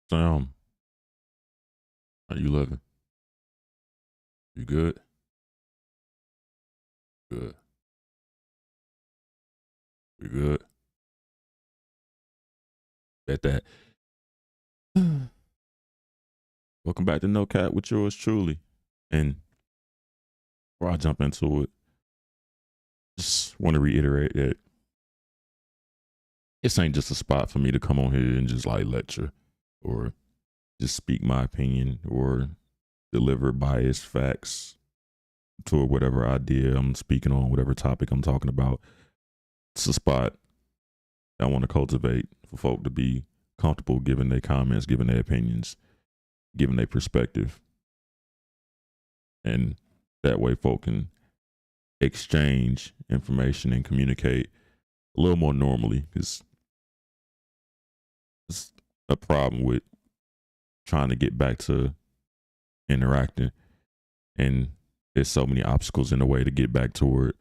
Sam, how you living? You good? Good. We good? Bet that. Welcome back to No Cap with yours truly. And before I jump into it, just want to reiterate that this ain't just a spot for me to come on here and just like lecture or just speak my opinion or deliver biased facts to whatever idea I'm speaking on, whatever topic I'm talking about. It's a spot I want to cultivate for folk to be comfortable giving their comments, giving their opinions, giving their perspective. And that way folk can exchange information and communicate a little more normally, because it's a problem with trying to get back to interacting, and there's so many obstacles in the way to get back toward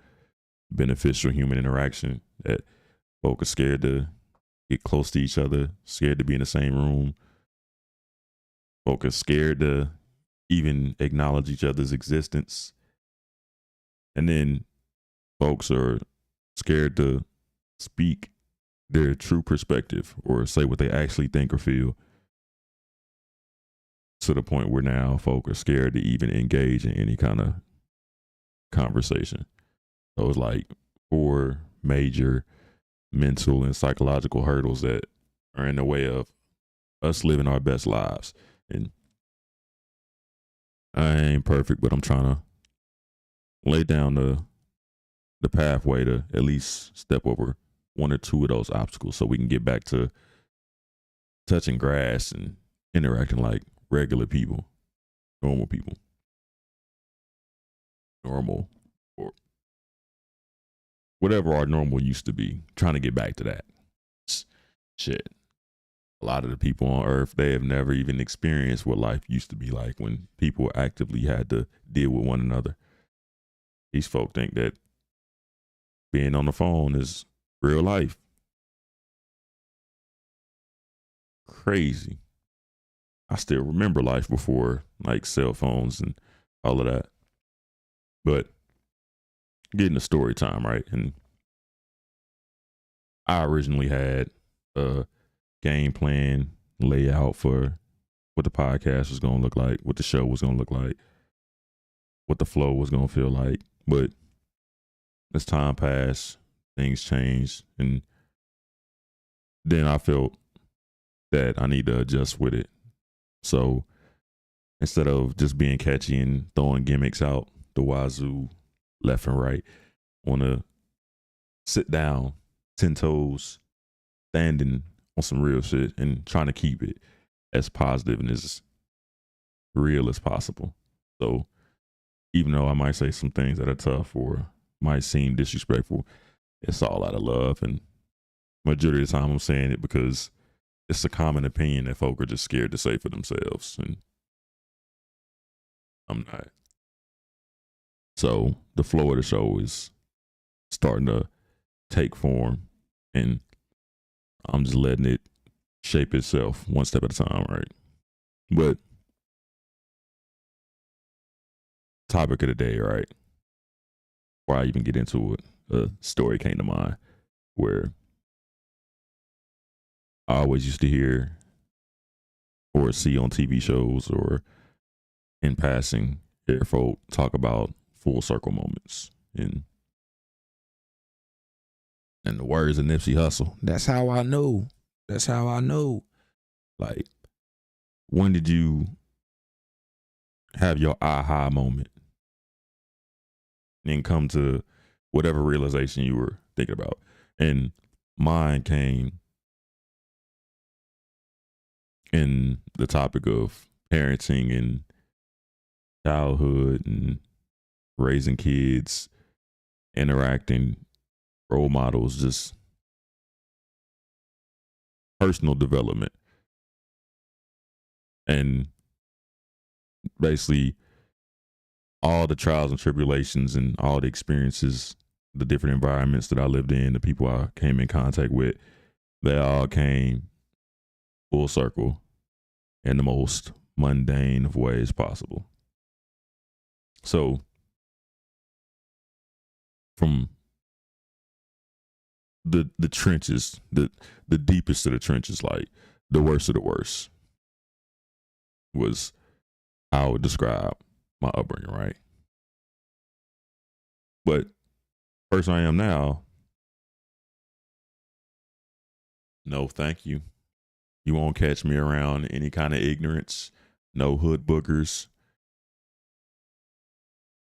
beneficial human interaction that folk are scared to get close to each other, scared to be in the same room. Folk are scared to even acknowledge each other's existence. And then folks are scared to speak their true perspective or say what they actually think or feel, to the point where now folk are scared to even engage in any kind of conversation. So it's like 4 major mental and psychological hurdles that are in the way of us living our best lives. And I ain't perfect, but I'm trying to lay down the pathway to at least step over 1 or 2 of those obstacles so we can get back to touching grass and interacting like regular people, normal people, normal, or whatever our normal used to be, trying to get back to that. Shit. A lot of the people on earth, they have never even experienced what life used to be like when people actively had to deal with one another. These folk think that being on the phone is real life. Crazy. I still remember life before like cell phones and all of that. But getting to story time, right? And I originally had a game plan layout for what the podcast was going to look like, what the show was going to look like, what the flow was going to feel like. But as time passed, things changed. And then I felt that I need to adjust with it. So instead of just being catchy and throwing gimmicks out the wazoo left and right, I want to sit down, 10 toes, standing on some real shit and trying to keep it as positive and as real as possible. So even though I might say some things that are tough or might seem disrespectful, it's all out of love. And majority of the time I'm saying it because it's a common opinion that folk are just scared to say for themselves. And I'm not. So the flow of the show is starting to take form, and I'm just letting it shape itself one step at a time, right? But topic of the day, right? Before I even get into it, a story came to mind where I always used to hear or see on TV shows or in passing hear folk talk about full circle moments. And in the words of Nipsey Hussle, that's how I know. That's how I know. Like, when did you have your aha moment and come to whatever realization you were thinking about? And mine came in the topic of parenting and childhood and raising kids, interacting, role models, just personal development. And basically all the trials and tribulations and all the experiences, the different environments that I lived in, the people I came in contact with, they all came full circle in the most mundane of ways possible. So from the trenches, the deepest of the trenches, like the worst of the worst, was how I would describe my upbringing, right? But person I am now, no thank you. You won't catch me around any kind of ignorance, no hood boogers,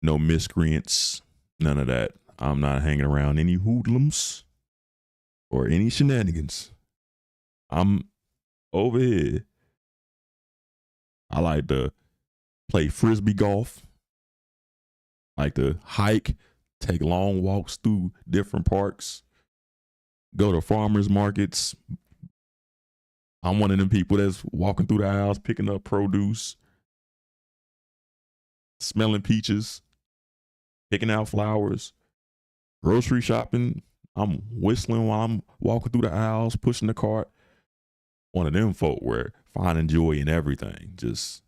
no miscreants, none of that. I'm not hanging around any hoodlums or any shenanigans. I'm over here. I like to play frisbee golf, like to hike, take long walks through different parks, go to farmers markets. I'm one of them people that's walking through the aisles, picking up produce, smelling peaches, picking out flowers, grocery shopping. I'm whistling while I'm walking through the aisles, pushing the cart. One of them folk where finding joy in everything, just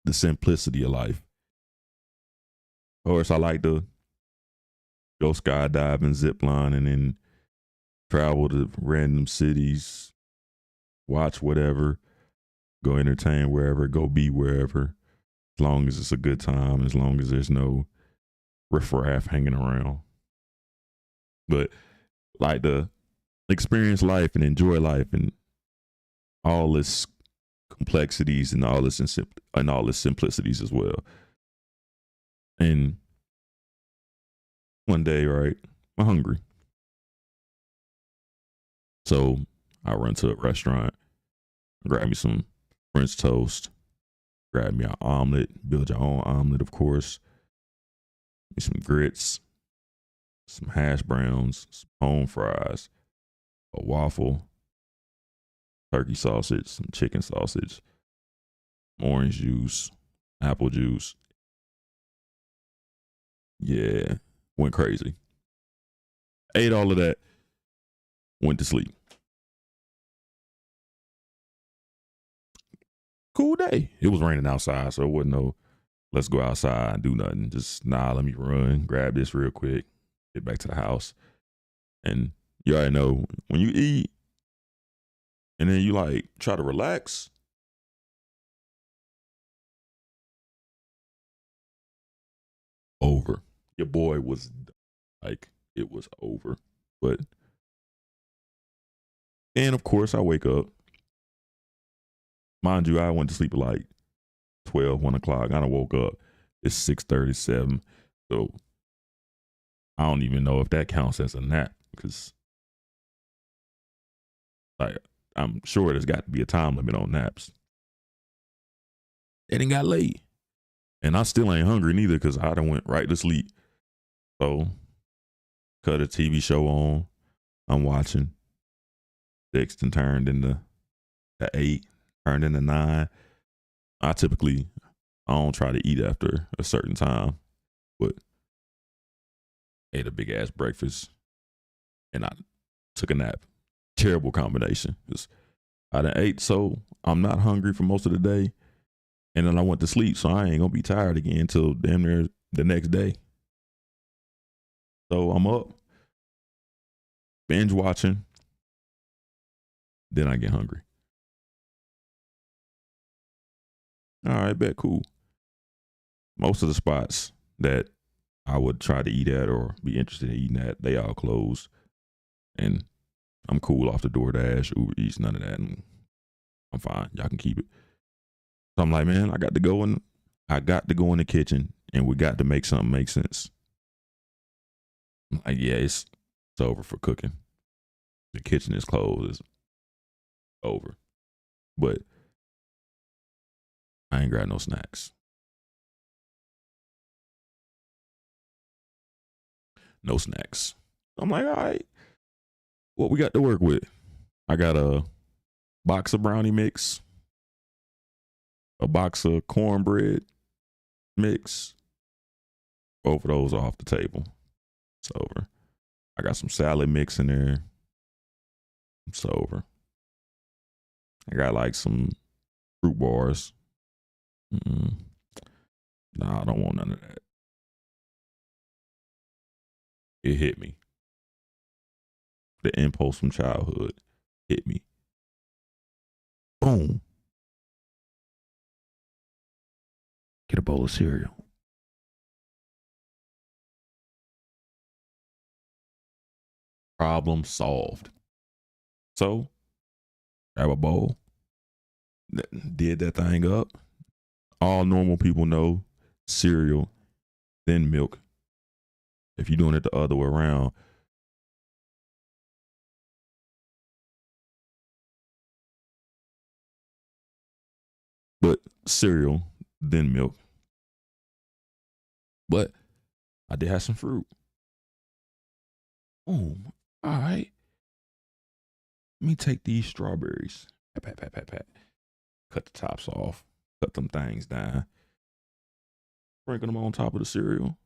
the simplicity of life. Of course, I like to go skydiving, zip line, and then travel to random cities, watch whatever, go entertain wherever, go be wherever, as long as it's a good time, as long as there's no riffraff hanging around. But like to experience life and enjoy life and all its complexities and all its simplicities as well. And one day, right, I'm hungry. So I run to a restaurant, grab me some French toast, grab me an omelet, build your own omelet, of course, some grits, some hash browns, some home fries, a waffle, turkey sausage, some chicken sausage, orange juice, apple juice. Yeah, went crazy. Ate all of that, went to sleep. Cool day. It was raining outside, so it wasn't no, let's go outside and do nothing. Just, let me run, grab this real quick, get back to the house. And you already know, when you eat and then you like try to relax, over. Your boy was like, it was over. But, and of course, I wake up. Mind you, I went to sleep at like 12, 1 o'clock. I done woke up. It's 6:37. So I don't even know if that counts as a nap because, like, I'm sure there's got to be a time limit on naps. It ain't got late. And I still ain't hungry neither because I done went right to sleep. So cut a TV show on. I'm watching. 6 and turned into 8, turned into 9. I don't try to eat after a certain time, but ate a big ass breakfast and I took a nap. Terrible combination because I done ate, so I'm not hungry for most of the day. And then I went to sleep, so I ain't gonna be tired again until damn near the next day. So I'm up, binge watching, then I get hungry. All right, bet, cool. Most of the spots that I would try to eat at or be interested in eating at, they all closed. And I'm cool off the DoorDash, Uber Eats, none of that. And I'm fine. Y'all can keep it. So I'm like, man, I got to go in the kitchen and we got to make something make sense. I'm like, yeah, it's over for cooking. The kitchen is closed. It's over. But I ain't got no snacks. No snacks. I'm like, all right, what we got to work with? I got a box of brownie mix, a box of cornbread mix. Both of those are off the table. It's over. I got some salad mix in there. It's over. I got like some fruit bars. Mm-mm. Nah, I don't want none of that. It hit me. The impulse from childhood hit me. Boom. Get a bowl of cereal. Problem solved. So, grab a bowl. Did that thing up. All normal people know cereal, then milk. If you're doing it the other way around, but cereal, then milk. But I did have some fruit. Boom. All right. Let me take these strawberries. Pat, pat, pat, pat, pat. Cut the tops off. Cut them things down. Sprinkle them on top of the cereal.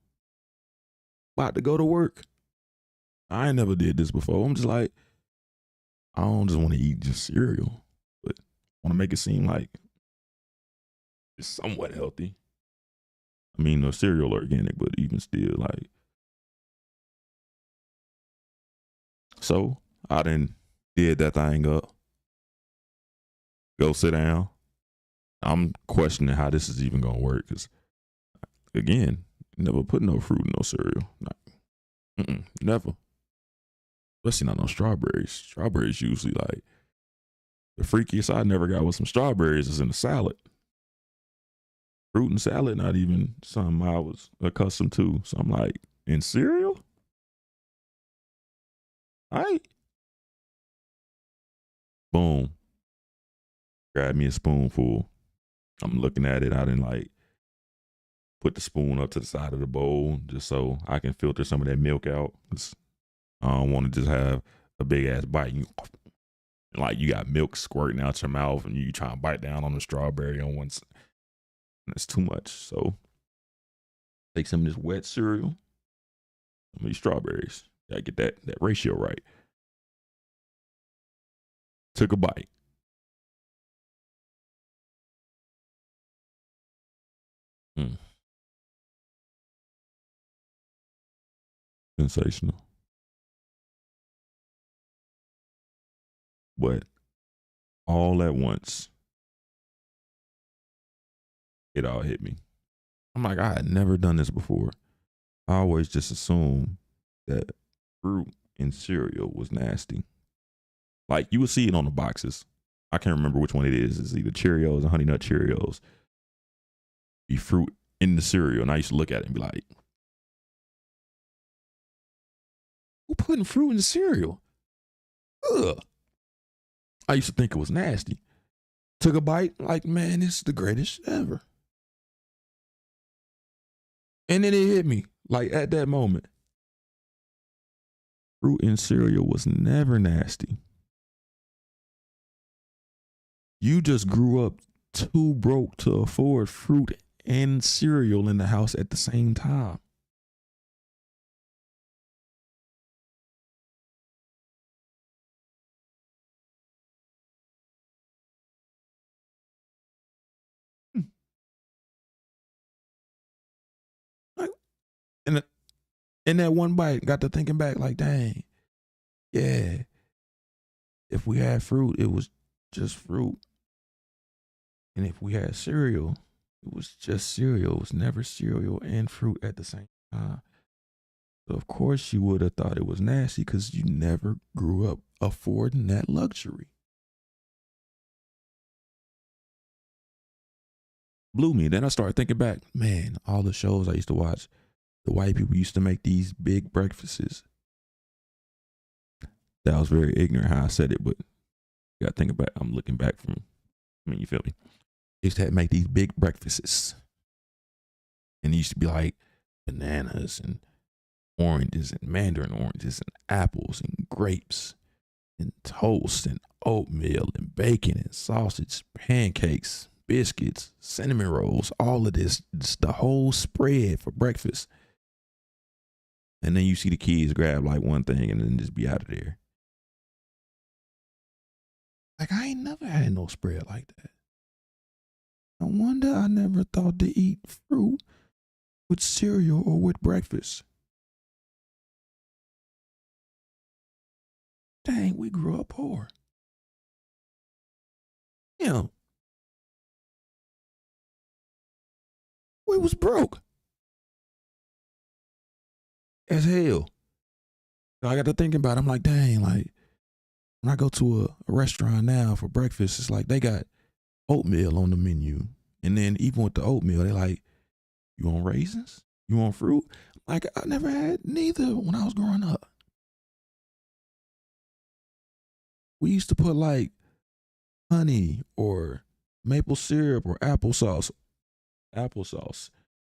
About to go to work. I ain't never did this before. I'm just like, I don't just want to eat just cereal, but want to make it seem like it's somewhat healthy. I mean, the cereal organic, but even still, like. So I done did that thing up. Go sit down. I'm questioning how this is even gonna work because, again, never put no fruit in no cereal. Never. Especially not no strawberries. Strawberries usually like the freakiest I never got with some strawberries is in a salad. Fruit and salad, not even something I was accustomed to. So I'm like, in cereal? All right. Boom. Grab me a spoonful. I'm looking at it. I didn't like put the spoon up to the side of the bowl just so I can filter some of that milk out. I don't want to just have a big ass bite. Like you got milk squirting out your mouth and you try to bite down on the strawberry on one side. That's too much. So take some of this wet cereal, some of these strawberries. Gotta get that ratio right. Took a bite. Sensational. But all at once, it all hit me. I'm like, I had never done this before. I always just assumed that fruit in cereal was nasty. Like you would see it on the boxes. I can't remember which one it is. It's either Cheerios or Honey Nut Cheerios. Be fruit in the cereal. And I used to look at it and be like, who putting fruit in the cereal? Ugh. I used to think it was nasty. Took a bite, like, man, this is the greatest ever. And then it hit me, like at that moment. Fruit in cereal was never nasty. You just grew up too broke to afford fruit and cereal in the house at the same time. Like, and in that one bite, got to thinking back, like, dang, yeah. If we had fruit, it was just fruit. And if we had cereal, it was just cereal. It was never cereal and fruit at the same time. So of course you would have thought it was nasty because you never grew up affording that luxury. Blew me. Then I started thinking back, man, all the shows I used to watch, the white people used to make these big breakfasts. That was very ignorant how I said it, but you gotta think about it. I'm looking back from, I mean, you feel me? They used to make these big breakfasts. And it used to be like bananas and oranges and mandarin oranges and apples and grapes and toast and oatmeal and bacon and sausage, pancakes, biscuits, cinnamon rolls, all of this, just the whole spread for breakfast. And then you see the kids grab like one thing and then just be out of there. Like I ain't never had no spread like that. No wonder I never thought to eat fruit with cereal or with breakfast. Dang, we grew up poor. Yeah, we was broke as hell. So I got to thinking about it. I'm like, dang, like when I go to a restaurant now for breakfast, it's like they got oatmeal on the menu. And then even with the oatmeal, they like, you want raisins? You want fruit? Like I never had neither when I was growing up. We used to put like honey or maple syrup or applesauce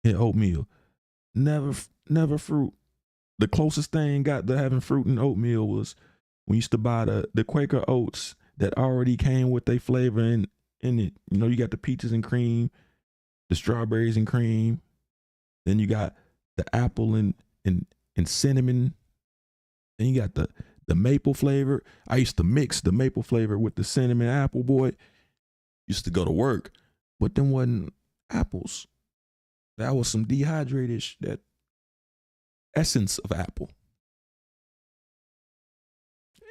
in oatmeal. Never fruit. The closest thing got to having fruit in oatmeal was we used to buy the Quaker oats that already came with their flavor in it. You know, you got the peaches and cream, the strawberries and cream. Then you got the apple and cinnamon. Then you got the maple flavor. I used to mix the maple flavor with the cinnamon apple, boy. Used to go to work, but then wasn't apples. That was some dehydrated, that essence of apple.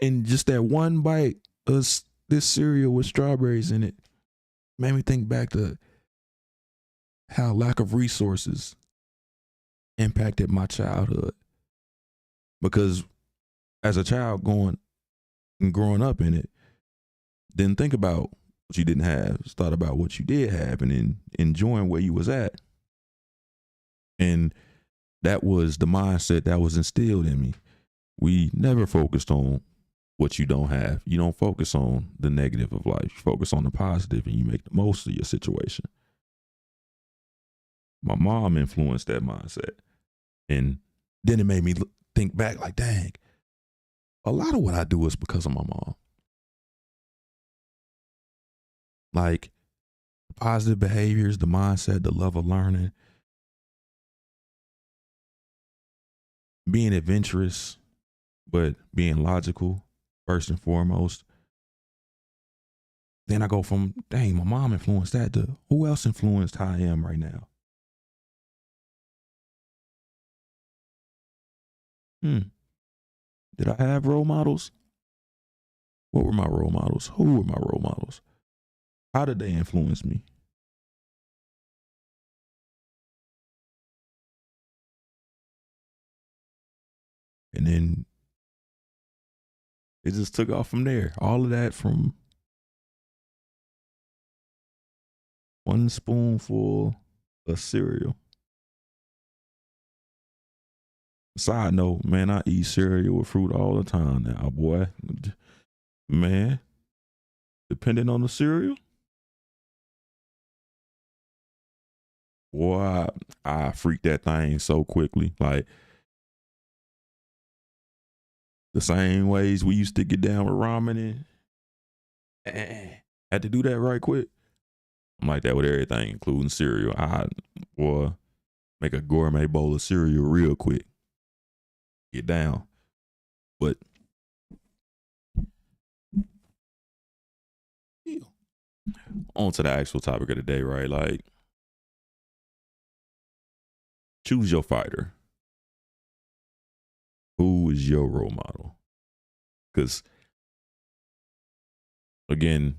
And just that one bite of this cereal with strawberries in it made me think back to how lack of resources impacted my childhood. Because as a child going and growing up in it, didn't think about what you didn't have, just thought about what you did have and then enjoying where you was at. And that was the mindset that was instilled in me. We never focused on what you don't have. You don't focus on the negative of life. You focus on the positive and you make the most of your situation. My mom influenced that mindset. And then it made me think back like, dang, a lot of what I do is because of my mom. Like the positive behaviors, the mindset, the love of learning, being adventurous, but being logical first and foremost. Then I go from, dang, my mom influenced that to who else influenced how I am right now? Did I have role models? What were my role models? Who were my role models? How did they influence me? And then it just took off from there. All of that from one spoonful of cereal. Side note, man, I eat cereal with fruit all the time now, boy. Man, depending on the cereal, boy, I freak that thing so quickly. Like the same ways we used to get down with ramen and had to do that right quick. I'm like that with everything, including cereal. Boy, make a gourmet bowl of cereal real quick. Get down. But on to the actual topic of the day, right? Like, choose your fighter. Who is your role model? Because, again,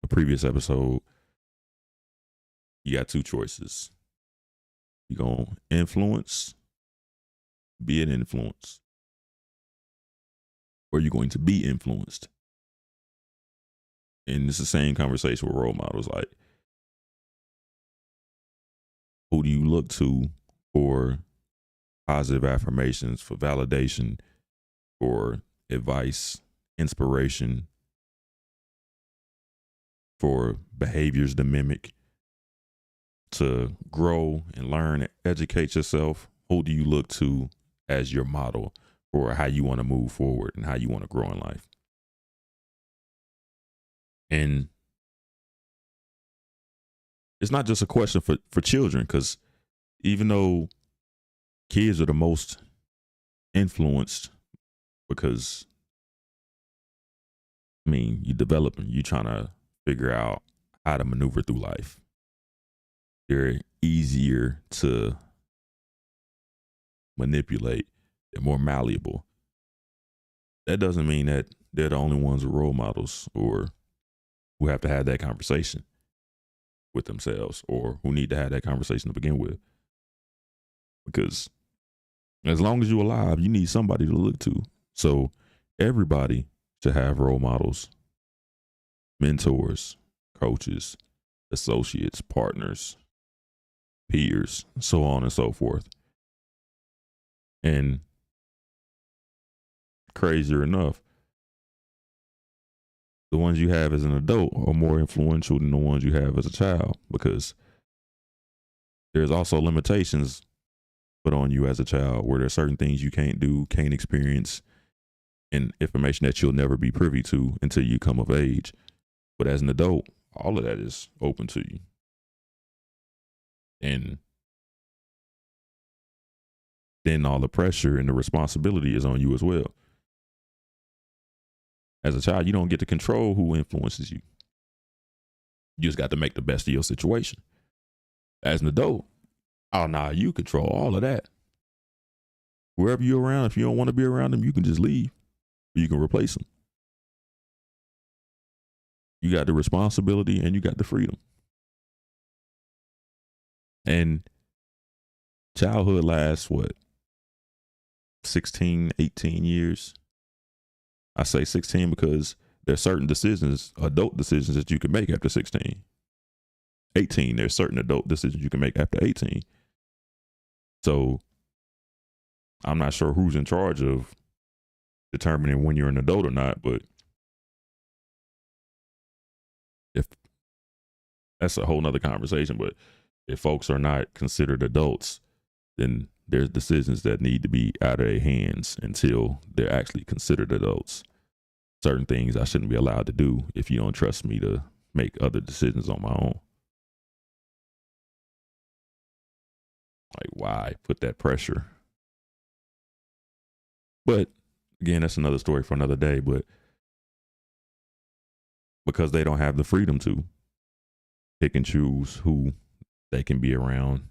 a previous episode, you got two choices. You're going to influence, be an influence, or you're going to be influenced. And it's the same conversation with role models. Like, who do you look to for positive affirmations, for validation, for advice, inspiration, for behaviors to mimic, to grow and learn and educate yourself? Who do you look to as your model for how you want to move forward and how you want to grow in life? And it's not just a question for children, because even though kids are the most influenced, because I mean, you developing, you trying to figure out how to maneuver through life. They're easier to manipulate. They're more malleable. That doesn't mean that they're the only ones with role models or who have to have that conversation with themselves or who need to have that conversation to begin with. Because as long as you're alive, you need somebody to look to. So everybody should have role models, mentors, coaches, associates, partners, peers, so on and so forth. And crazier enough, the ones you have as an adult are more influential than the ones you have as a child, because there's also limitations put on you as a child where there's certain things you can't do, can't experience, and information that you'll never be privy to until you come of age. But as an adult, all of that is open to you. And then all the pressure and the responsibility is on you as well. As a child, you don't get to control who influences you. You just got to make the best of your situation. As an adult, oh, nah, you control all of that. Wherever you're around, if you don't want to be around them, you can just leave. Or you can replace them. You got the responsibility and you got the freedom. And childhood lasts, 16, 18 years? I say 16 because there's certain decisions, adult decisions that you can make after 16. 18, there's certain adult decisions you can make after 18. So I'm not sure who's in charge of determining when you're an adult or not, but if that's a whole nother conversation. But if folks are not considered adults, then there's decisions that need to be out of their hands until they're actually considered adults. Certain things I shouldn't be allowed to do if you don't trust me to make other decisions on my own. Like, why put that pressure? But again, that's another story for another day. But because they don't have the freedom to pick and choose who they can be around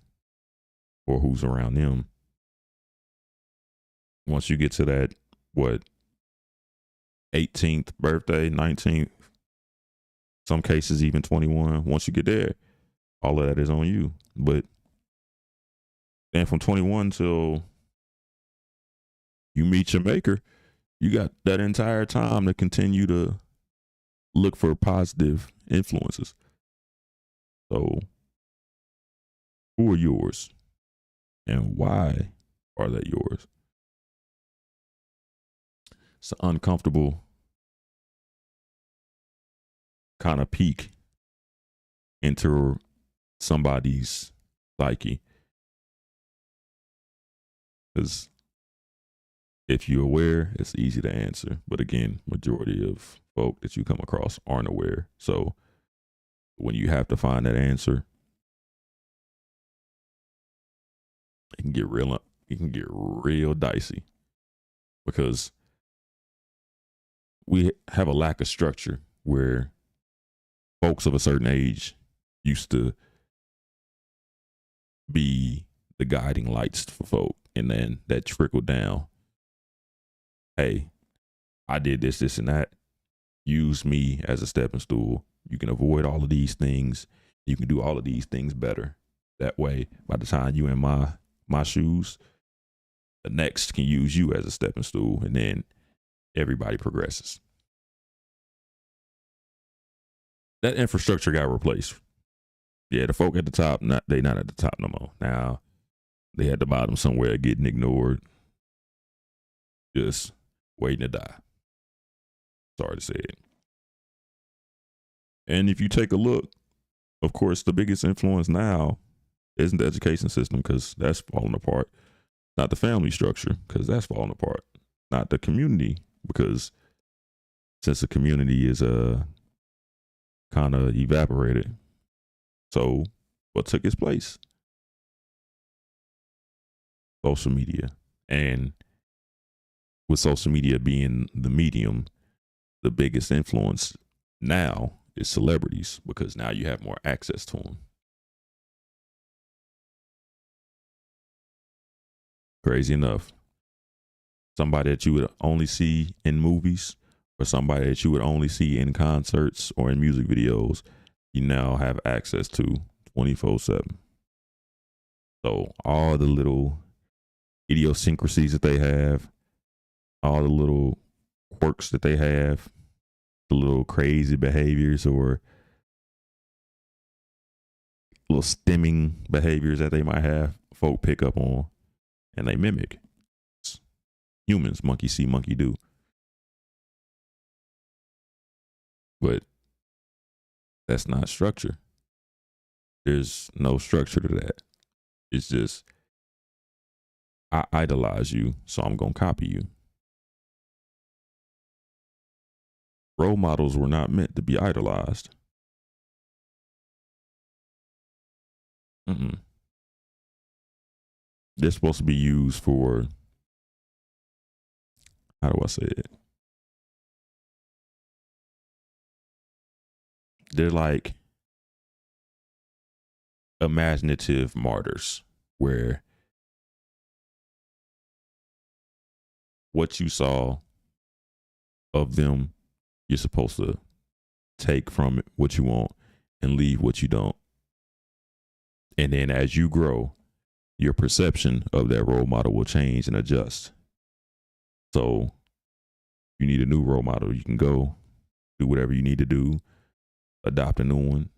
or who's around them, once you get to that, 18th birthday, 19th, some cases even 21, once you get there, all of that is on you. But then from 21 till you meet your maker, you got that entire time to continue to look for positive influences. So who are yours and why are they yours? It's an uncomfortable kind of peek into somebody's psyche. Because if you're aware, it's easy to answer. But again, majority of folk that you come across aren't aware. So when you have to find that answer, it can get real dicey, because we have a lack of structure where folks of a certain age used to be the guiding lights for folk, and then that trickled down. Hey, I did this, this, and that. Use me as a stepping stool. You can avoid all of these things. You can do all of these things better. That way, by the time you in my shoes, the next can use you as a stepping stool, and then everybody progresses. That infrastructure got replaced. Yeah, the folk at the top, they not at the top no more. Now they at the bottom somewhere getting ignored, just waiting to die. Sorry to say it. And if you take a look, of course, the biggest influence now isn't the education system, because that's falling apart. Not the family structure, because that's falling apart. Not the community, because since the community is kind of evaporated. So what took its place? Social media. And with social media being the medium, the biggest influence now is celebrities, because now you have more access to them. Crazy enough. Somebody that you would only see in movies or somebody that you would only see in concerts or in music videos, you now have access to 24/7. So all the little idiosyncrasies that they have, all the little quirks that they have, the little crazy behaviors or little stemming behaviors that they might have, folk pick up on and they mimic. It's humans, monkey see, monkey do. But that's not structure. There's no structure to that. It's just, I idolize you, so I'm going to copy you. Role models were not meant to be idolized. They're supposed to be used for, how do I say it? They're like imaginative martyrs where what you saw of them, you're supposed to take from it what you want and leave what you don't. And then as you grow, your perception of that role model will change and adjust. So you need a new role model. You can go do whatever you need to do, adopt a new one,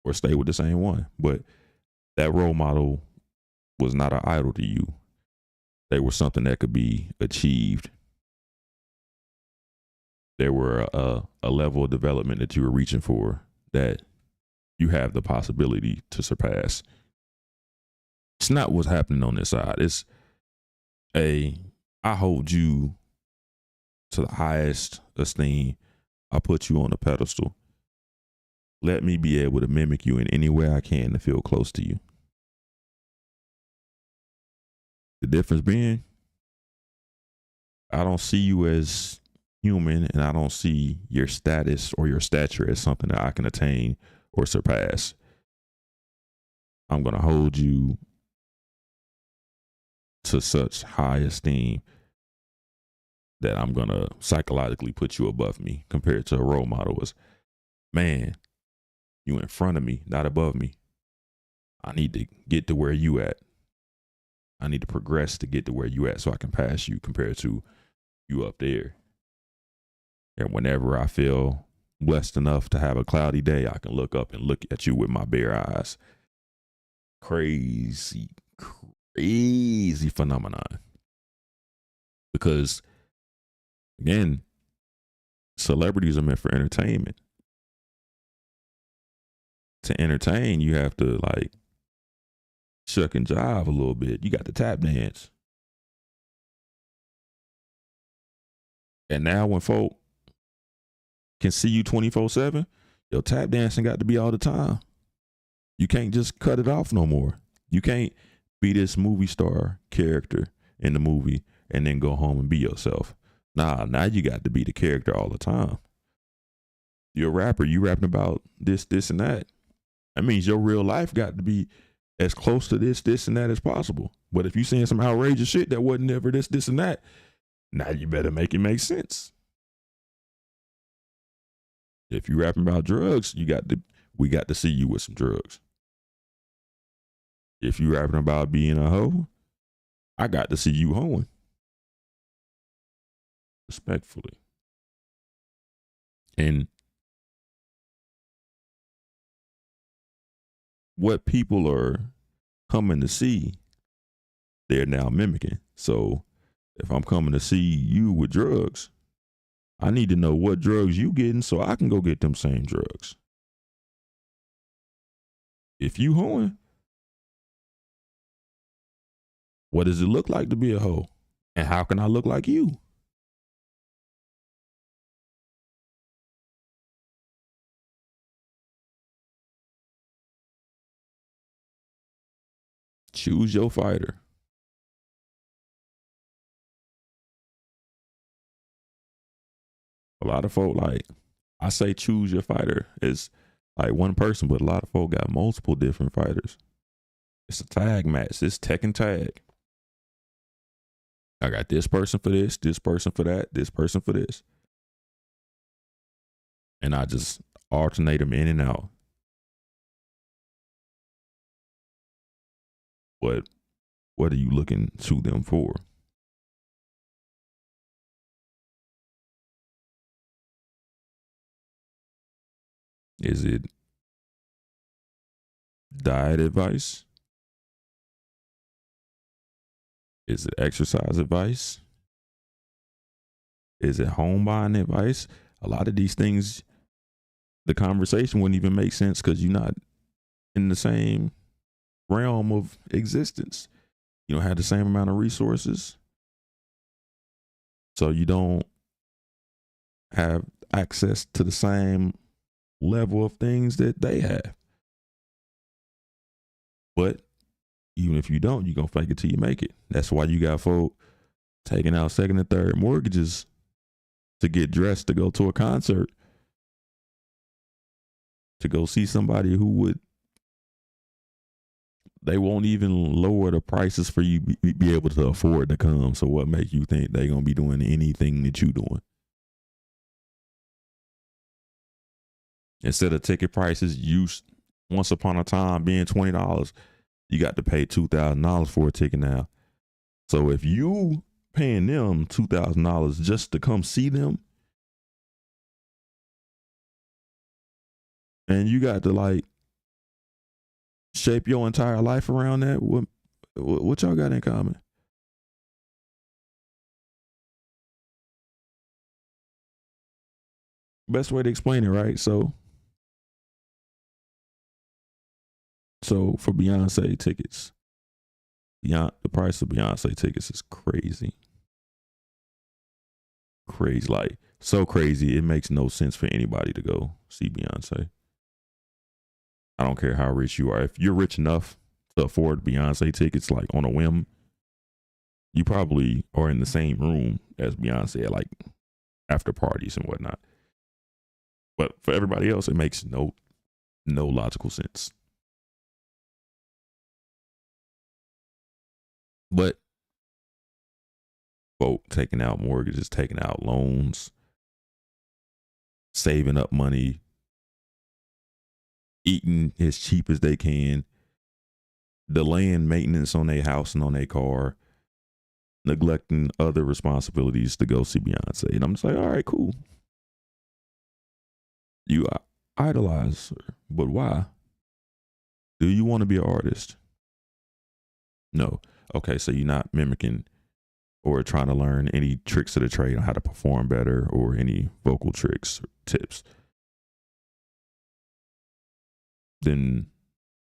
or stay with the same one. But that role model was not an idol to you. They were something that could be achieved. There were a level of development that you were reaching for that you have the possibility to surpass. It's not what's happening on this side. It's I hold you to the highest esteem. I put you on a pedestal. Let me be able to mimic you in any way I can to feel close to you. The difference being, I don't see you as human and I don't see your status or your stature as something that I can attain or surpass. I'm going to hold you to such high esteem that I'm going to psychologically put you above me compared to a role model as, man, you in front of me, not above me. I need to get to where you at. I need to progress to get to where you at so I can pass you compared to you up there. And whenever I feel blessed enough to have a cloudy day, I can look up and look at you with my bare eyes. Crazy phenomenon. Because again, celebrities are meant for entertainment. To entertain, you have to like shuck and jive a little bit. You got the tap dance. And now when folk can see you 24/7, your tap dancing got to be all the time. You can't just cut it off no more. You can't be this movie star character in the movie and then go home and be yourself. Nah, now you got to be the character all the time. You're a rapper, you rapping about this, and that. That means your real life got to be as close to this, and that as possible. But if you saying some outrageous shit that wasn't ever this, and that, now you better make it make sense. If you rapping about drugs, we got to see you with some drugs. If you rapping about being a hoe, I got to see you hoeing. Respectfully. And what people are coming to see, they're now mimicking. So if I'm coming to see you with drugs, I need to know what drugs you getting so I can go get them same drugs. If you hoeing, what does it look like to be a hoe? And how can I look like you? Choose your fighter. A lot of folk, like, I say choose your fighter is like one person, but a lot of folk got multiple different fighters. It's a tag match. It's Tekken tag. I got this person for this person for that, this person for this. And I just alternate them in and out. But what are you looking to them for? Is it diet advice? Is it exercise advice? Is it home buying advice? A lot of these things, the conversation wouldn't even make sense because you're not in the same realm of existence. You don't have the same amount of resources. So you don't have access to the same level of things that they have. But even if you don't, you're going to fake it till you make it. That's why you got folk taking out second and third mortgages to get dressed to go to a concert, to go see somebody who would, they won't even lower the prices for you be able to afford to come. So what make you think they're going to be doing anything that you doing? Instead of ticket prices used once upon a time being $20, you got to pay $2,000 for a ticket now. So if you paying them $2,000 just to come see them, and you got to like shape your entire life around that, what y'all got in common? Best way to explain it, right? So for Beyonce tickets, the price of Beyonce tickets is crazy. Crazy, like so crazy it makes no sense for anybody to go see Beyonce. I don't care how rich you are. If you're rich enough to afford Beyonce tickets like on a whim, you probably are in the same room as Beyonce at like after parties and whatnot. But for everybody else, it makes no logical sense. But folk taking out mortgages, taking out loans, saving up money, eating as cheap as they can, delaying maintenance on their house and on their car, neglecting other responsibilities to go see Beyonce. And I'm just like, all right, cool. You idolize her, but why? Do you want to be an artist? No. Okay, so you're not mimicking or trying to learn any tricks of the trade on how to perform better or any vocal tricks or tips. Then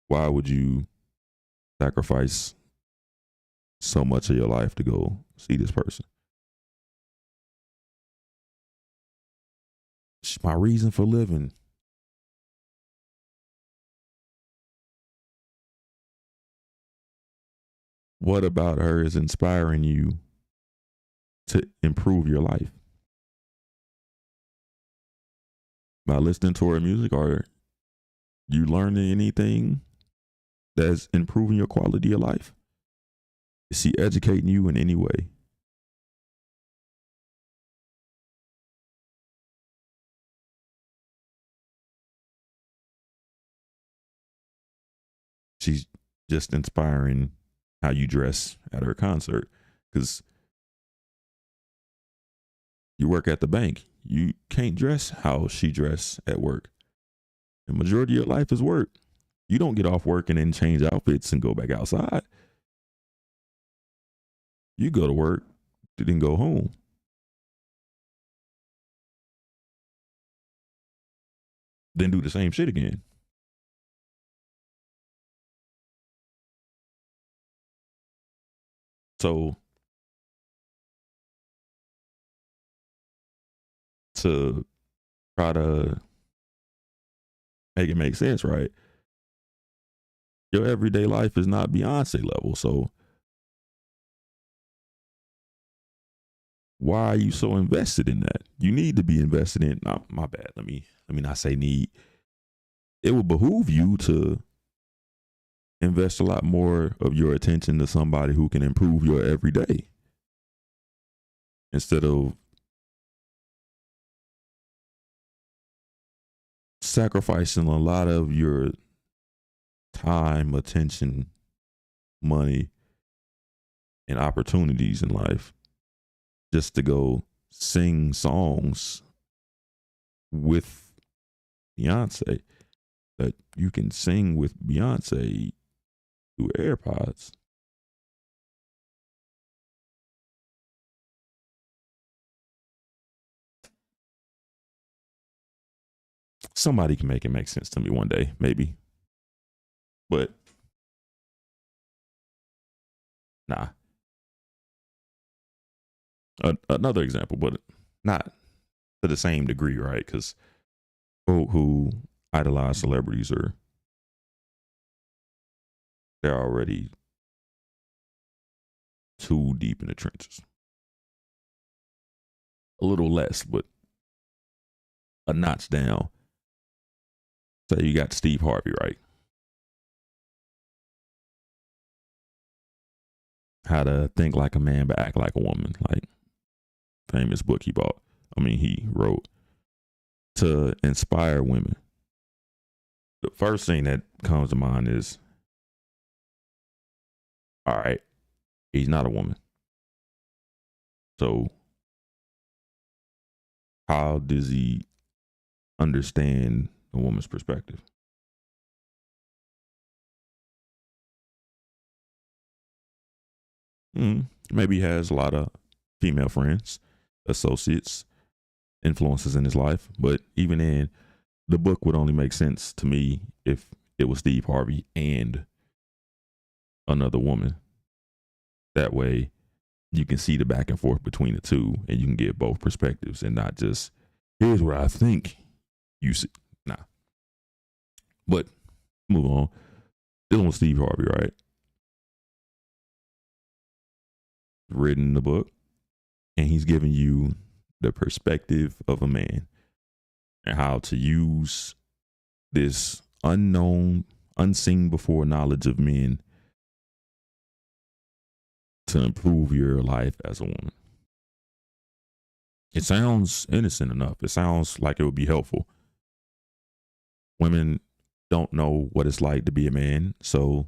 why would you sacrifice so much of your life to go see this person? It's my reason for living. What about her is inspiring you to improve your life? By listening to her music, are you learning anything that's improving your quality of life? Is she educating you in any way? She's just inspiring how you dress at her concert because you work at the bank. You can't dress how she dressed at work. The majority of your life is work. You don't get off work and then change outfits and go back outside. You go to work, then go home. Then do the same shit again. So to try to make it make sense, right? Your everyday life is not Beyonce level. So why are you so invested in that? You need to be invested in. No, my bad. Let me not say need. It would behoove you to invest a lot more of your attention to somebody who can improve your everyday. instead of sacrificing a lot of your time, attention, money, and opportunities in life just to go sing songs with Beyonce, that you can sing with Beyonce through AirPods. Somebody can make it make sense to me one day, maybe. But nah. Another example, but not to the same degree, right? Because who idolize celebrities they're already too deep in the trenches. A little less, but a notch down. So you got Steve Harvey, right? How to Think Like a Man but Act Like a Woman, like famous book he wrote to inspire women. The first thing that comes to mind is, all right, he's not a woman. So how does he understand a woman's perspective? Maybe he has a lot of female friends, associates, influences in his life, but even then, the book would only make sense to me if it was Steve Harvey and another woman. That way, you can see the back and forth between the two, and you can get both perspectives, and not just here's what I think you see. Nah, but move on. Dealing with Steve Harvey, right? Written the book, and he's giving you the perspective of a man and how to use this unknown, unseen before knowledge of men to improve your life as a woman. It sounds innocent enough. It sounds like it would be helpful. Women don't know what it's like to be a man, so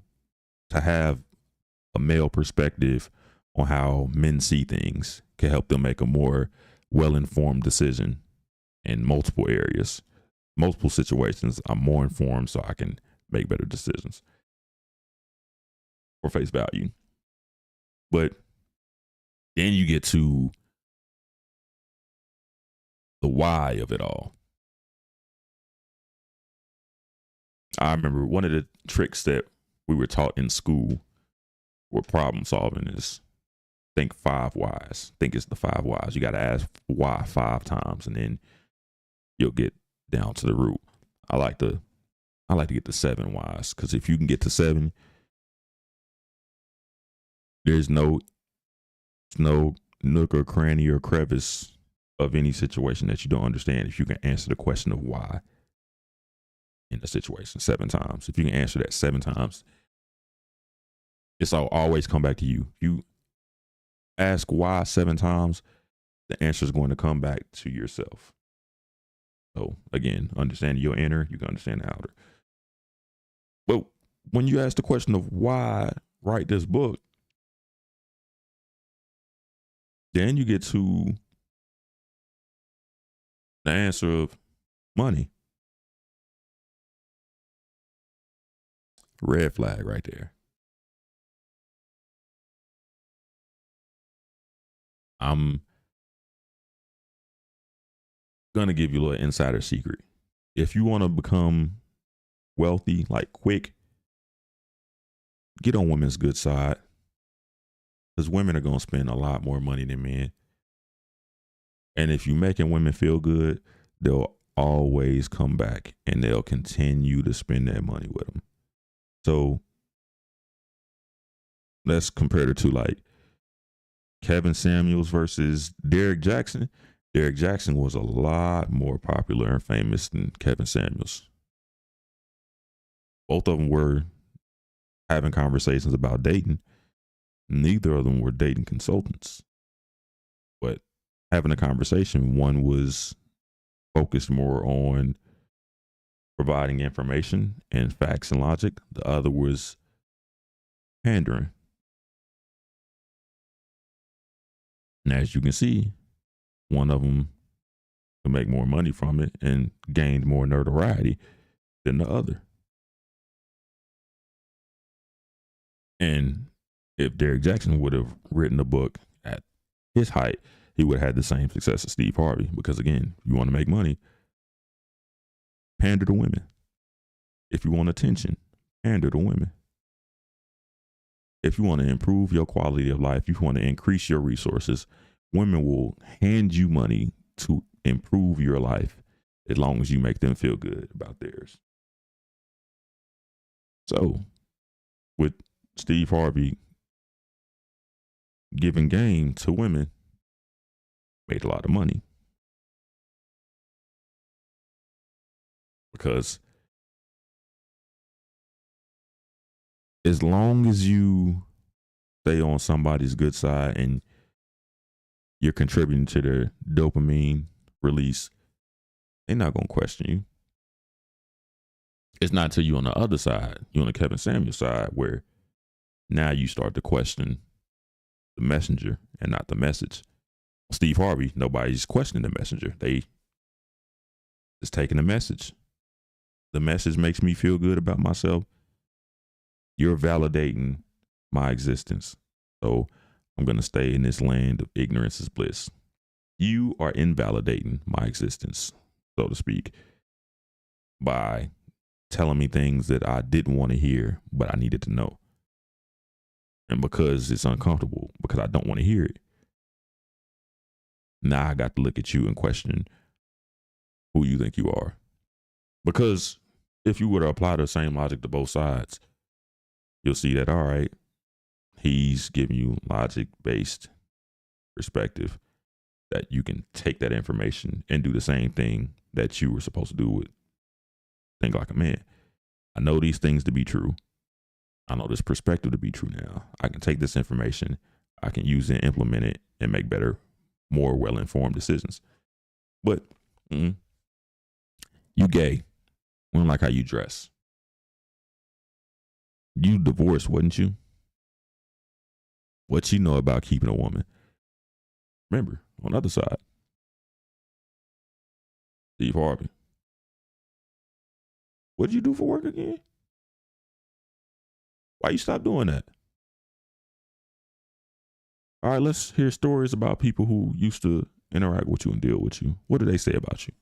to have a male perspective on how men see things can help them make a more well-informed decision in multiple areas, multiple situations. I'm more informed so I can make better decisions for face value. But then you get to the why of it all. I remember one of the tricks that we were taught in school with problem solving is think 5 whys. Think it's the 5 whys. You got to ask why 5 times, and then you'll get down to the root. I like to get to 7 whys, because if you can get to 7, there's no nook or cranny or crevice of any situation that you don't understand if you can answer the question of why in the situation 7 times. If you can answer that 7 times, it's always come back to you. You ask why 7 times, the answer is going to come back to yourself. So again, understanding your inner, you can understand the outer. But when you ask the question of why write this book, then you get to the answer of money. Red flag right there. I'm gonna give you a little insider secret. If you want to become wealthy, like quick, get on women's good side, because women are gonna spend a lot more money than men. And if you're making women feel good, they'll always come back and they'll continue to spend that money with them. So let's compare it to like Kevin Samuels versus Derek Jackson. Derek Jackson was a lot more popular and famous than Kevin Samuels. Both of them were having conversations about dating. Neither of them were dating consultants. But having a conversation. One was focused more on providing information and facts and logic. The other was pandering. And as you can see, one of them could make more money from it and gained more notoriety than the other. And if Derek Jackson would have written a book at his height, he would have had the same success as Steve Harvey. Because again, you want to make money, pander to women. If you want attention, pander to women. If you want to improve your quality of life, if you want to increase your resources, women will hand you money to improve your life as long as you make them feel good about theirs. So with Steve Harvey giving game to women, made a lot of money. Because as long as you stay on somebody's good side and you're contributing to their dopamine release, they're not going to question you. It's not until you're on the other side, you're on the Kevin Samuels side, where now you start to question the messenger and not the message. Steve Harvey, nobody's questioning the messenger. They just taking the message. The message makes me feel good about myself. You're validating my existence. So I'm going to stay in this land of ignorance is bliss. You are invalidating my existence, so to speak, by telling me things that I didn't want to hear, but I needed to know. And because it's uncomfortable, because I don't want to hear it, now I got to look at you and question who you think you are. Because if you were to apply the same logic to both sides, you'll see that, all right, he's giving you logic-based perspective, that you can take that information and do the same thing that you were supposed to do with Think Like a Man. I know these things to be true. I know this perspective to be true now. I can take this information, I can use it and implement it and make better, more well-informed decisions. But you gay. We don't like how you dress. You divorced, wasn't you? What you know about keeping a woman? Remember, on the other side, Steve Harvey. What did you do for work again? Why you stop doing that? All right, let's hear stories about people who used to interact with you and deal with you. What do they say about you?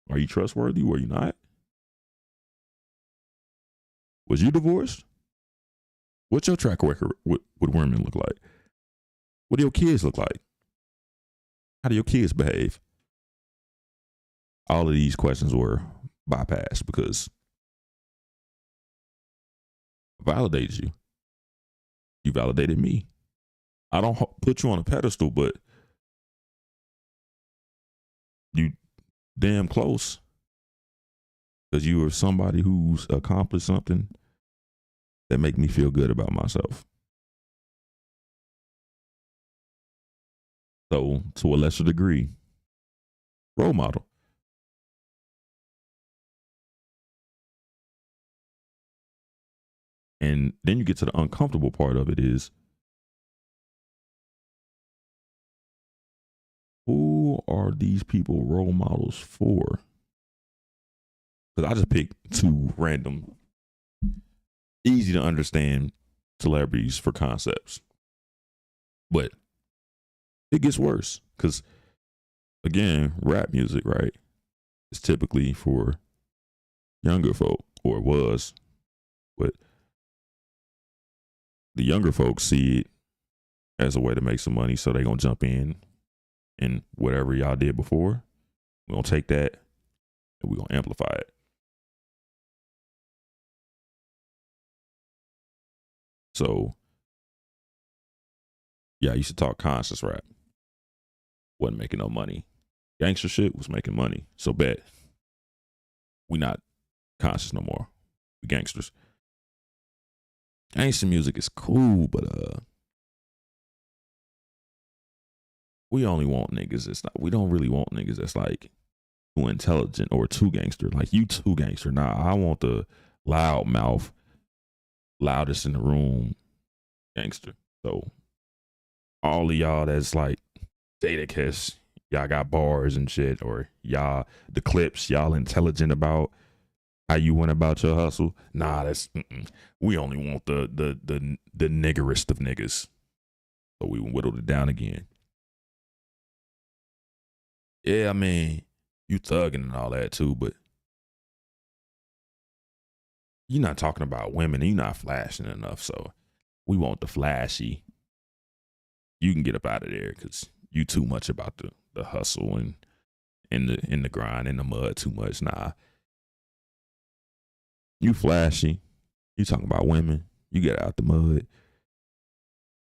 Are you trustworthy? Were you not? Was you divorced? What's your track record with women look like? What do your kids look like? How do your kids behave? All of these questions were bypassed because I validated you. You validated me. I don't put you on a pedestal, but you damn close, because you are somebody who's accomplished something that make me feel good about myself. So, to a lesser degree, role model. And then you get to the uncomfortable part of it is, who are these people role models for? Because I just picked two random, easy to understand celebrities for concepts. But it gets worse because, again, rap music, right, is typically for younger folk, or was. But the younger folks see it as a way to make some money, so they're going to jump in and whatever y'all did before, we're going to take that and we're going to amplify it. So, yeah, I used to talk conscious rap. Wasn't making no money. Gangster shit was making money. So bet we not conscious no more. We gangsters. Gangster music is cool, but we only want niggas that's not, we don't really want niggas that's like too intelligent or too gangster. Like, you too gangster. Nah, I want the loud mouth, loudest in the room gangster. So all of y'all that's like data kiss, y'all got bars and shit, or y'all the clips, y'all intelligent about how you went about your hustle. Nah, that's we only want the niggerest of niggas. So we whittled it down again. Yeah, I mean, you thugging and all that too, but you're not talking about women and you're not flashing enough. So we want the flashy. You can get up out of there because you too much about the hustle and in the grind, in the mud too much. Nah. You flashy. You talking about women. You get out the mud.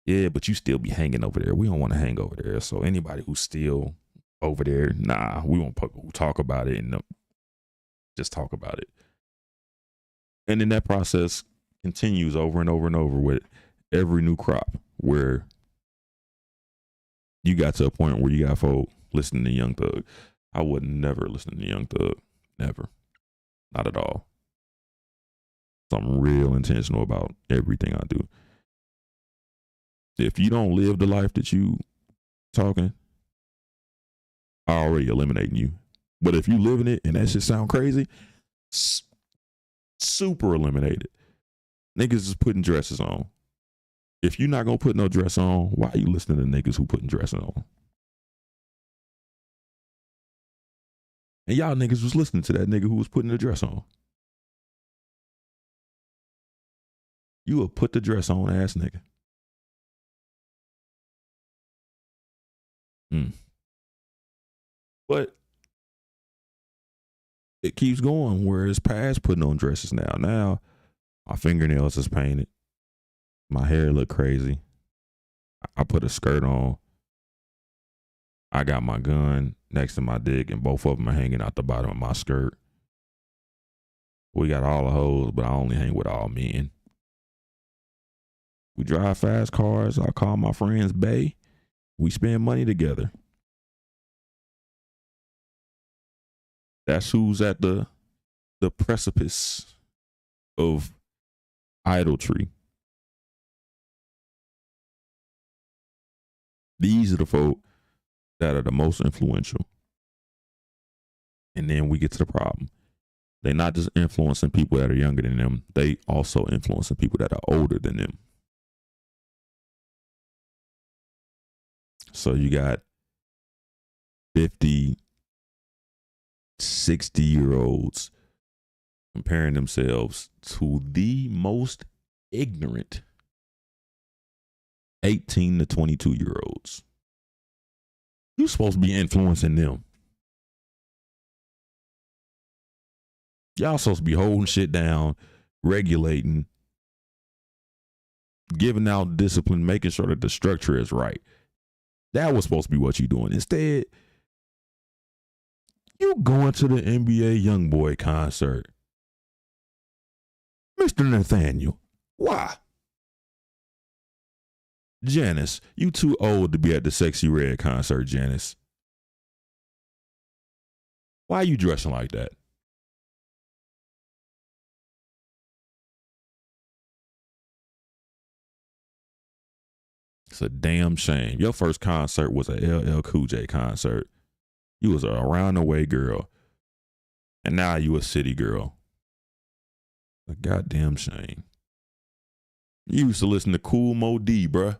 Yeah, but you still be hanging over there. We don't want to hang over there. So anybody who's still over there, nah, we won't talk about it and just talk about it. And then that process continues over and over and over with every new crop, where you got to a point where you got folk listening to Young Thug. I would never listen to Young Thug. Never. Not at all. So I'm real intentional about everything I do. If you don't live the life that you talking, I already eliminating you. But if you living it and that shit sound crazy, super eliminated. Niggas is putting dresses on. If you're not gonna put no dress on, why are you listening to niggas who putting dresses on? And y'all niggas was listening to that nigga who was putting the dress on. You a put the dress on ass nigga. But it keeps going where it's past putting on dresses now. Now my fingernails is painted. My hair look crazy. I put a skirt on. I got my gun next to my dick and both of them are hanging out the bottom of my skirt. We got all the hoes, but I only hang with all men. We drive fast cars. I call my friends Bay. We spend money together. That's who's at the precipice of idolatry. These are the folk that are the most influential. And then we get to the problem. They're not just influencing people that are younger than them. They also influencing people that are older than them. So you got 50, 60-year-olds comparing themselves to the most ignorant 18 to 22-year-olds. You're supposed to be influencing them. Y'all supposed to be holding shit down, regulating, giving out discipline, making sure that the structure is right. That was supposed to be what you're doing. Instead, you going to the NBA YoungBoy concert. Mr. Nathaniel, why? Janice, you too old to be at the Sexy Red concert, Janice. Why are you dressing like that? It's a damn shame. Your first concert was a LL Cool J concert. You was a around the way girl. And now you a city girl. A goddamn shame. You used to listen to Cool Mo D, bruh.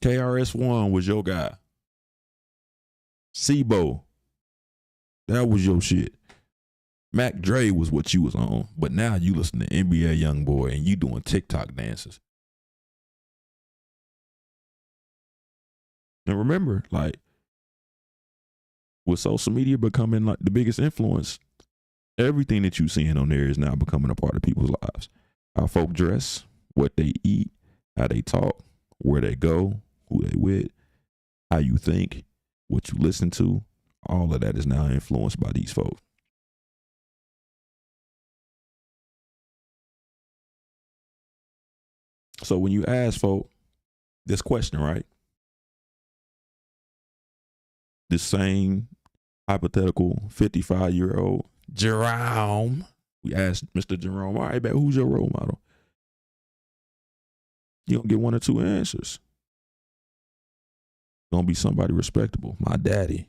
KRS-One was your guy. Sibo, that was your shit. Mac Dre was what you was on. But now you listen to NBA YoungBoy and you doing TikTok dances. And remember, like, with social media becoming like the biggest influence, everything that you seeing on there is now becoming a part of people's lives. How folk dress, what they eat, how they talk, where they go, who they with, how you think, what you listen to. All of that is now influenced by these folks. So when you ask folk, this question, right? This same hypothetical 55-year-old Jerome. We asked Mr. Jerome, all right, man, who's your role model? You don't get one or two answers. Gonna be somebody respectable. My daddy.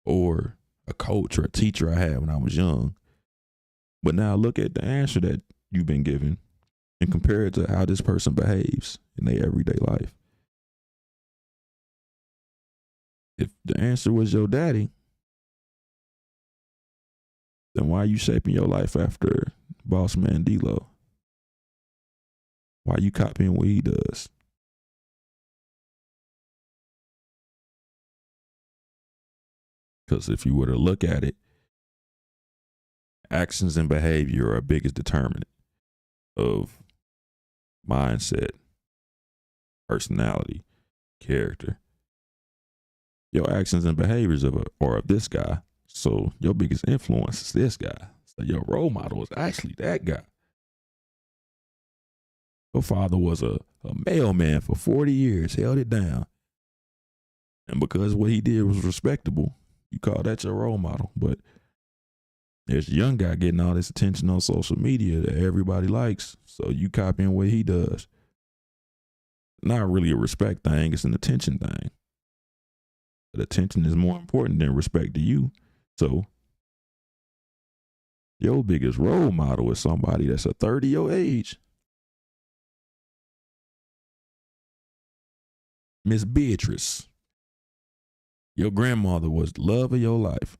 Or a coach or a teacher I had when I was young. But now look at the answer that you've been given and compare it to how this person behaves in their everyday life. If the answer was your daddy, then why are you shaping your life after boss man D-Lo? Why are you copying what he does? Because if you were to look at it, actions and behavior are our biggest determinant of mindset, personality, character. Your actions and behaviors are of this guy. So your biggest influence is this guy. So your role model is actually that guy. Your father was a mailman for 40 years, held it down. And because what he did was respectable, you call that your role model. But there's a young guy getting all this attention on social media that everybody likes. So you copying what he does. Not really a respect thing, it's an attention thing. But attention is more important than respect to you. So your biggest role model is somebody that's a 30 your age. Miss Beatrice. Your grandmother was the love of your life.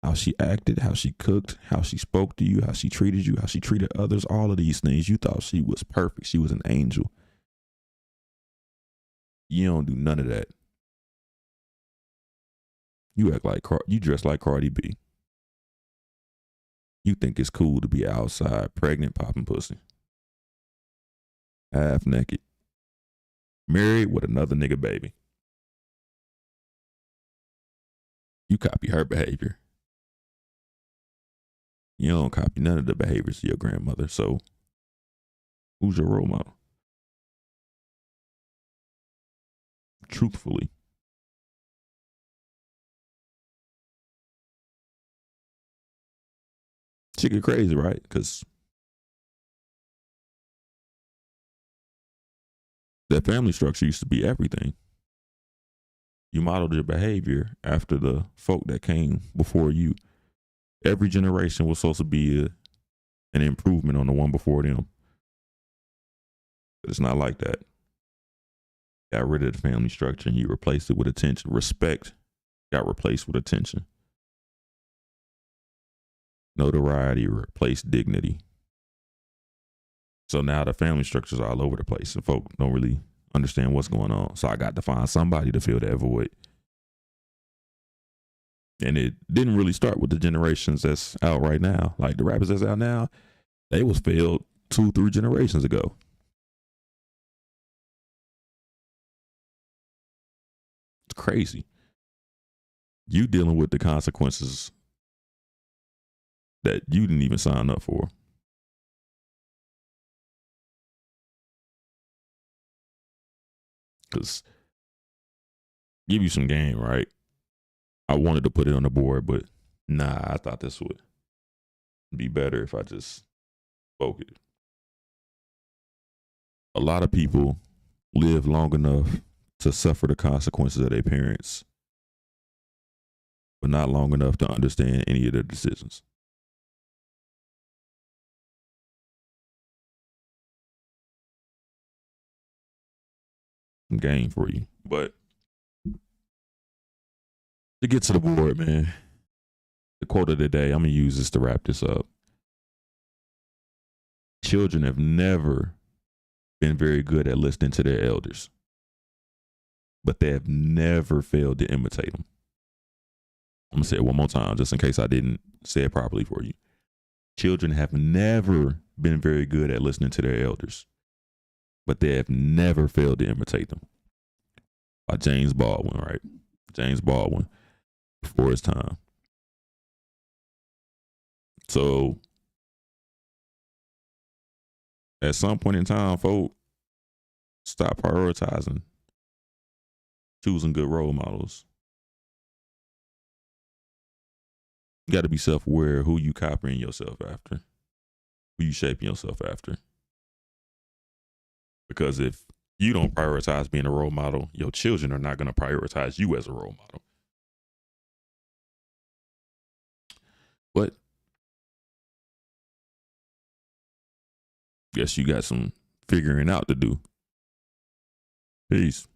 How she acted, how she cooked, how she spoke to you, how she treated you, how she treated others, all of these things. You thought she was perfect. She was an angel. You don't do none of that. You act like, you dress like Cardi B. You think it's cool to be outside, pregnant, popping pussy. Half naked. Married with another nigga baby. You copy her behavior. You don't copy none of the behaviors of your grandmother. So who's your role model? Truthfully. She get crazy, right? Because that family structure used to be everything. You modeled your behavior after the folk that came before you. Every generation was supposed to be an improvement on the one before them. But it's not like that. Got rid of the family structure and you replaced it with attention. Respect got replaced with attention. Notoriety replaced dignity. So now the family structures are all over the place and folk don't really understand what's going on. So I got to find somebody to fill that void. And it didn't really start with the generations that's out right now. Like the rappers that's out now, they was failed 2-3 generations ago. It's crazy. You dealing with the consequences that you didn't even sign up for. Because give you some game, right? I wanted to put it on the board, but nah, I thought this would be better if I just spoke it. A lot of people live long enough to suffer the consequences of their parents, but not long enough to understand any of their decisions. Game for you. But to get to the board, man, the quote of the day, I'm going to use this to wrap this up. Children have never been very good at listening to their elders, but they have never failed to imitate them. I'm going to say it one more time, just in case I didn't say it properly for you. Children have never been very good at listening to their elders, but they have never failed to imitate them. By James Baldwin, right? James Baldwin, before his time. So, at some point in time, folks, Stop prioritizing choosing good role models. You got to be self-aware of who you copying yourself after, who you shaping yourself after. Because if you don't prioritize being a role model, your children are not going to prioritize you as a role model. But guess you got some figuring out to do. Peace.